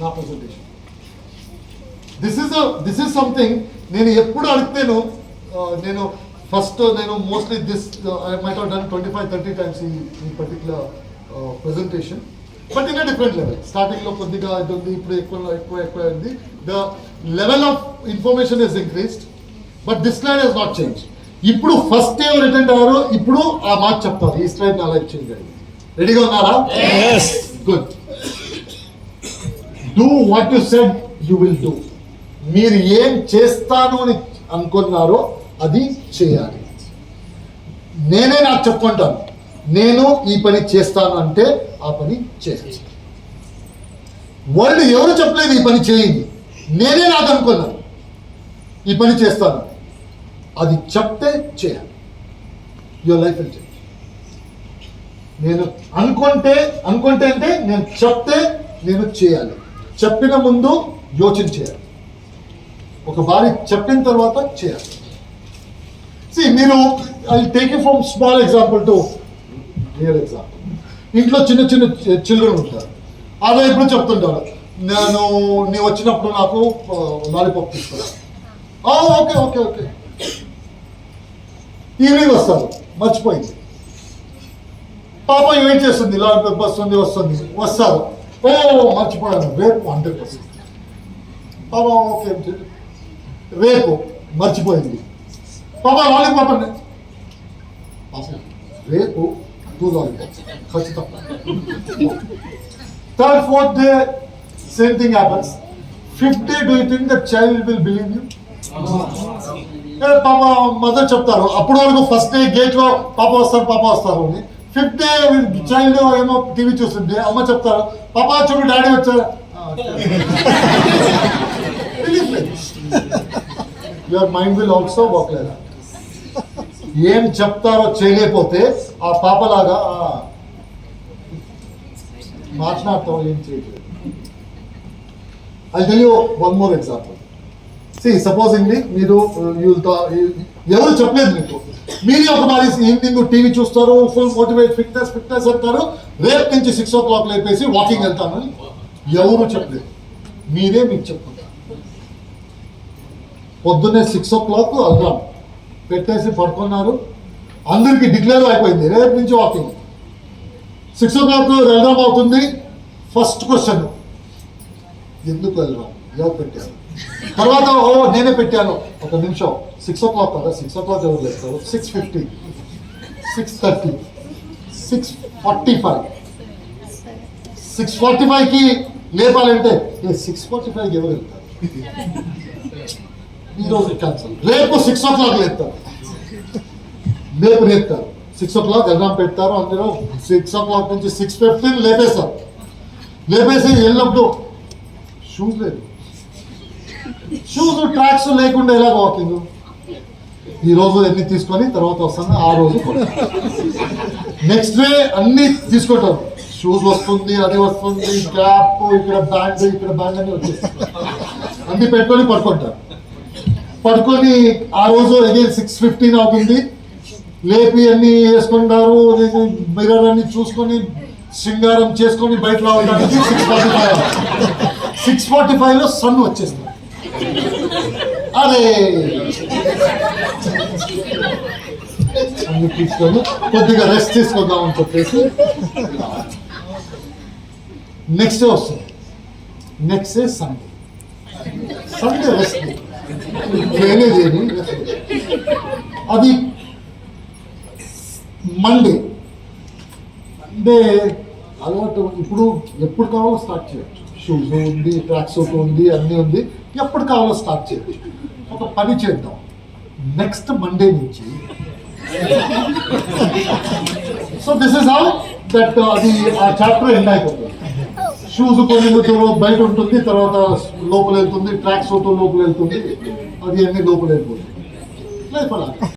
నా presentation. This is something నేను ఎప్పుడు అడిగితేను నేను ఫస్ట్ నేను mostly I might have done 25-30 times ఈ particular presentation, but in a different level. స్టార్టింగ్లో కొద్దిగా ఇది ఉంది, ఇప్పుడు ఎక్కువ అయింది. The level of information is increased, but this slide has not change. ఇప్పుడు ఫస్ట్ ఎవరు అటెండ్ అయ్యారో ఇప్పుడు ఆ మాట చెప్తారు. ఈ స్లైడ్ నా లైఫ్ చేంజ్ అయ్యింది. రెడీగా ఉన్నారా? Good. Do what you said you will do. మీరు ఏం చేస్తాను అని అనుకున్నారో అది చేయాలి. నేనే నాకు చెప్పుకుంటాను, నేను ఈ పని చేస్తాను అంటే ఆ పని చేస్తాను. వాళ్ళు ఎవరు చెప్పలేదు ఈ పని చేయండి, నేనే నాకు అనుకున్నాను ఈ పని చేస్తాను, అది చెప్తే చేయాలి. Your life will change. నేను అనుకుంటే అంటే నేను చెప్తే నేను చేయాలి. చెప్పిన ముందు యోచన చేయాలి, ఒక బారి చెప్పిన తర్వాత చేయాలి. మీరు I take you from small example to real example. ఇంట్లో చిన్న చిల్డ్రన్ ఉంటారు. అదే ఇప్పుడు చెప్తుంటారు, నీ వచ్చినప్పుడు నాకు లాలీపాప్ తీసుకురా. Okay okay okay. ఈవినింగ్ వస్తారు, మర్చిపోయింది. పాప వెయిట్ చేస్తుంది, లాలీపాప్ వస్తుంది. వస్తారు, మర్చిపోయాను, రేపు 100%. పాప ఓకే, రేపు మర్చిపోయింది. పాప లాలీపాప్ అండి, రేపు 2 లాలీపాప్స్ ఖచ్చితంగా. 3rd, 4th day same thing happens. 5th day, do you think the child will believe you? పాప మదర్ చెప్తారు, అప్పుడు వరకు ఫస్ట్ డే గేట్ లో పాప వస్తారు అని. 5th day చైల్డ్ ఏమో టీవీ చూస్తుంది, అమ్మ చెప్తారు, పాప చూడు డాడీ వచ్చారు. Your mind will also work like that. ఏం చెప్తారో చేయలేకపోతే ఆ పాపలాగా మాట్లాడతాం, ఏం చేయట్లేదు. I tell you one more example. Supposingly మీరు ఎవరు చెప్పలేదు మీకు, మీరే ఒక మాది ఈవినింగ్ టీవీ చూస్తారు, ఫుల్ మోటివేట్ ఫిట్నెస్ అంటారు, రేపు నుంచి 6 o'clock లేపేసి వాకింగ్ వెళ్తామని ఎవరు చెప్పలేదు, మీరే మీకు చెప్పుకుంటారు. పొద్దున్నే 6 o'clock అలారం పెట్టేసి పడుకున్నారు, అందరికి డిక్లేర్ అయిపోయింది రేపు నుంచి వాకింగ్. 6 o'clock వెళ్ళడం అవుతుంది. ఫస్ట్ క్వశ్చన్, ఎందుకు వెళ్ళడం, ఎవరు పెట్టారు? తర్వాత నేనే పెట్టాను. ఒక నిమిషం, 6 o'clock కదా, 6 o'clock ఎవరు లేస్తారు? 6:50, 6:30, 6:45. 6:45కి లేపాలంటే 6:45కి ఎవరు వెళ్తారు? ఈరోజు క్యాన్సల్. రేపు 6 o'clock లేపుతారు, రేపు లేపుతారు. 6 o'clock ఎగ్జామ్ పెడతారు, అందులో 6 o'clock నుంచి 6:15 లేపేస్తారు. లేపేసి వెళ్ళినప్పుడు షూస్ లేదు, షూస్ ట్రాక్స్ లేకుండా ఎలా వాకింగ్? ఈరోజు ఎన్ని తీసుకొని తర్వాత వస్తాను, ఆ రోజు నెక్స్ట్ డే అన్ని తీసుకుంటారు. షూస్ వస్తుంది, అది వస్తుంది, క్యాప్, ఇక్కడ బ్యాండ్ అని వచ్చేస్తుంది. అన్ని పెట్టుకొని పడుకొని ఆ రోజు అగైన్ 6:15 అవుతుంది. లేపి అన్ని వేసుకుంటారు, మిర్రర్ అన్ని చూసుకొని శృంగారం చేసుకొని బయట రావడానికి 6:45లో సన్ వచ్చేస్తుంది. అదే అన్ని తీసుకొని కొద్దిగా రెస్ట్ తీసుకుందామని చెప్పేసి నెక్స్ట్ డే వస్తుంది. నెక్స్ట్ డే సండే రెస్ట్, చేయని అది మండే అలవాటు. ఇప్పుడు ఎప్పుడు కావాలో స్టార్ట్ చేయొచ్చు. షూస్ ఉంది, ట్రాక్ సూట్ ఉంది, అన్నీ ఉంది, ఎప్పుడు కావాలో స్టార్ట్ చేయొచ్చు. ఒక పని చేద్దాం, నెక్స్ట్ మండే నుంచి. So this is how that అది ఆ చాప్టర్ ఎండ్ అయిపోతుంది. షూస్ కొన్ని బయట ఉంటుంది, తర్వాత లోపల వెళ్తుంది, ట్రాక్ సూట్ లోపల వెళ్తుంది, అది అన్ని లోపల వెళ్ళిపోతుంది.